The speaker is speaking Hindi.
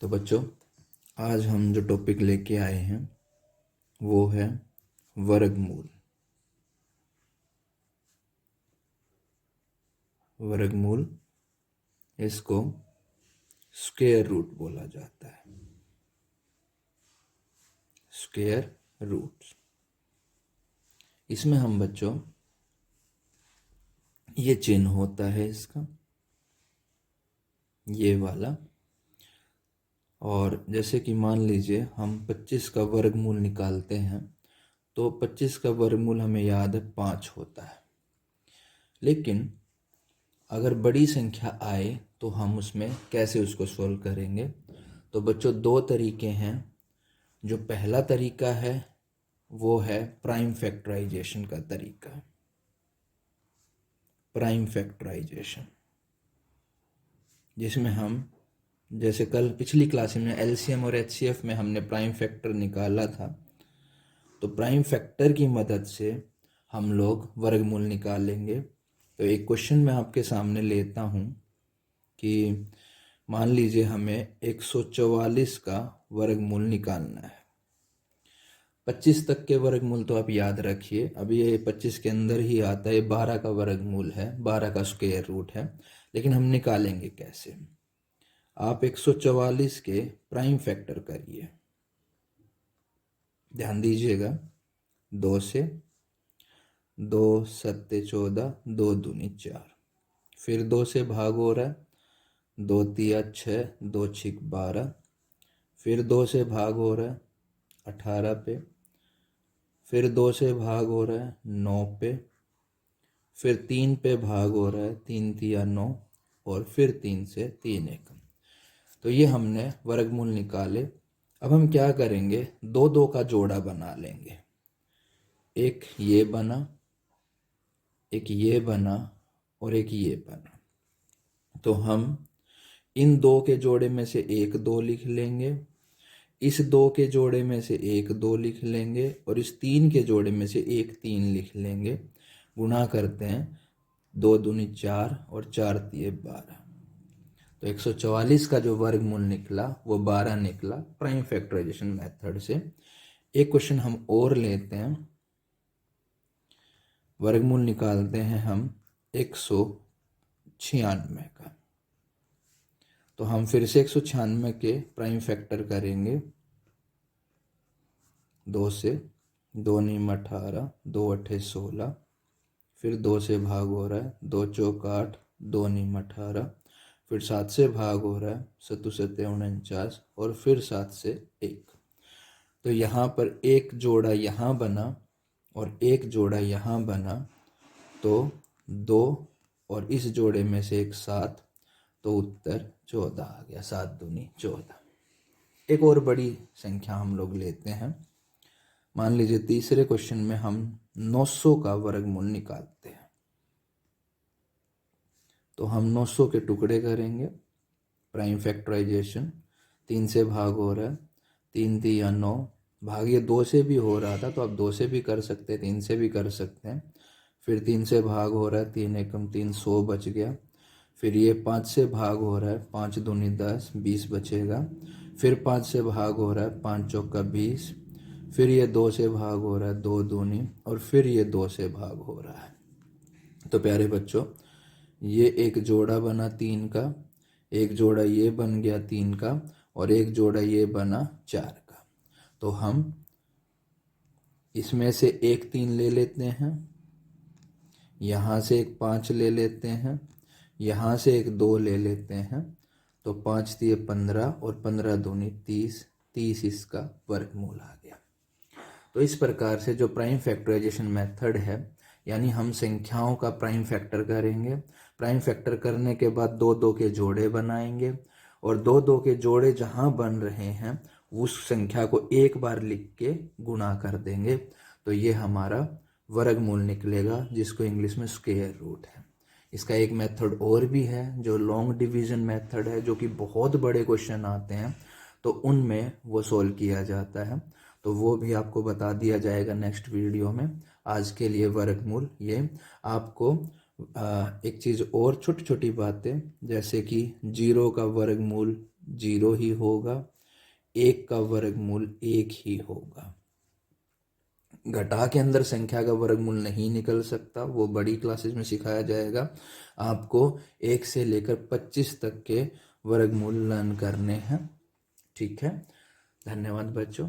तो बच्चों, आज हम जो टॉपिक लेके आए हैं वो है वर्गमूल। वर्गमूल, इसको स्क्वायर रूट बोला जाता है। स्क्वायर रूट, इसमें हम बच्चों ये चिन्ह होता है इसका, ये वाला। और जैसे कि मान लीजिए हम 25 का वर्गमूल निकालते हैं तो 25 का वर्गमूल हमें याद है 5 होता है। लेकिन अगर बड़ी संख्या आए तो हम उसमें कैसे उसको सोल्व करेंगे? तो बच्चों, दो तरीके हैं। जो पहला तरीका है वो है प्राइम फैक्टराइजेशन का तरीका। प्राइम फैक्टराइजेशन, जिसमें हम जैसे कल पिछली क्लास में एलसीएम और एचसीएफ में हमने प्राइम फैक्टर निकाला था, तो प्राइम फैक्टर की मदद से हम लोग वर्गमूल निकालेंगे। तो एक क्वेश्चन मैं आपके सामने लेता हूँ कि मान लीजिए हमें 144 का वर्गमूल निकालना है। 25 तक के वर्गमूल तो आप याद रखिए, अभी ये 25 के अंदर ही आता है। 12 का वर्गमूल है, 12 का स्क्वायर रूट है। लेकिन हम निकालेंगे कैसे? आप 144 के प्राइम फैक्टर करिए, ध्यान दीजिएगा। 2 से 2 सत्ते 14, 2 दूनी 4, फिर 2 से भाग हो रहा है, 2 तिया 6, 2 छिक 12, फिर 2 से भाग हो रहा है 18 पे, फिर 2 से भाग हो रहा है 9 पे, फिर 3 पे भाग हो रहा है 3 तिया 9, और फिर 3 से 3 एकम। तो ये हमने वर्गमूल निकाले। अब हम क्या करेंगे? दो दो का जोड़ा बना लेंगे। एक ये बना, एक ये बना, और एक ये बना। तो हम इन दो के जोड़े में से एक 2 लिख लेंगे, इस 2 के जोड़े में से एक 2 लिख लेंगे, और इस 3 के जोड़े में से एक 3 लिख लेंगे। गुणा करते हैं, 2 दूनी 4 और 4 तिये 12। तो 144 का जो वर्गमूल निकला वो 12 निकला प्राइम फैक्टराइजेशन मेथड से। एक क्वेश्चन हम और लेते हैं। वर्गमूल निकालते हैं हम 196 का। तो हम फिर से 196 के प्राइम फैक्टर करेंगे। 2 से 2 नीम 18, 2 अट्ठे 16, फिर 2 से भाग हो रहा है 2 चौक 8, 2 नीम 18, फिर 7 से भाग हो रहा है 7 सत्ते 49, और फिर 7 से 1। तो यहाँ पर एक जोड़ा यहाँ बना और एक जोड़ा यहाँ बना, तो 2 और इस जोड़े में से एक 7, तो उत्तर 14 आ गया। 7 दूनी 14। एक और बड़ी संख्या हम लोग लेते हैं। मान लीजिए तीसरे क्वेश्चन में हम 900 का वर्गमूल निकालते हैं। तो हम 900 के टुकड़े करेंगे। प्राइम फैक्टराइजेशन, 3 से भाग हो रहा है 3 तिया 9, भाग ये 2 से भी हो रहा था तो आप 2 से भी कर सकते हैं, 3 से भी कर सकते हैं। फिर 3 से भाग हो रहा है 3 एकम 3, 100 बच गया। फिर ये 5 से भाग हो रहा है 5 दूनी 10, 20 बचेगा। फिर 5 से भाग हो रहा है 5 चौका 20, फिर ये 2 से भाग हो रहा है 2 दूनी, और फिर ये 2 से भाग हो रहा है। तो प्यारे बच्चों, ये एक जोड़ा बना 3 का, एक जोड़ा ये बन गया 3 का, और एक जोड़ा ये बना 4 का। तो हम इसमें से एक 3 ले लेते हैं, यहाँ से एक 5 ले लेते हैं, यहाँ से एक 2 ले लेते हैं। तो 5 तिये 15 और 15 दूनी 30, 30 इसका वर्गमूल आ गया। तो इस प्रकार से जो प्राइम फैक्टराइजेशन मेथड है, यानी हम संख्याओं का प्राइम फैक्टर करेंगे। प्राइम फैक्टर करने के बाद दो दो के जोड़े बनाएंगे, और दो दो के जोड़े जहाँ बन रहे हैं उस संख्या को एक बार लिख के गुणा कर देंगे। तो ये हमारा वर्गमूल निकलेगा, जिसको इंग्लिश में स्क्वायर रूट है। इसका एक मेथड और भी है जो लॉन्ग डिवीजन मेथड है, जो कि बहुत बड़े क्वेश्चन आते हैं तो उनमें वो सोल्व किया जाता है। तो वो भी आपको बता दिया जाएगा नेक्स्ट वीडियो में। आज के लिए वर्गमूल ये। आपको एक चीज़ और, छोटी छोटी बातें, जैसे कि 0 का वर्गमूल 0 ही होगा, 1 का वर्गमूल 1 ही होगा। घटा के अंदर संख्या का वर्गमूल नहीं निकल सकता, वो बड़ी क्लासेस में सिखाया जाएगा। आपको 1 से लेकर 25 तक के वर्गमूल लर्न करने हैं। ठीक है, धन्यवाद बच्चों।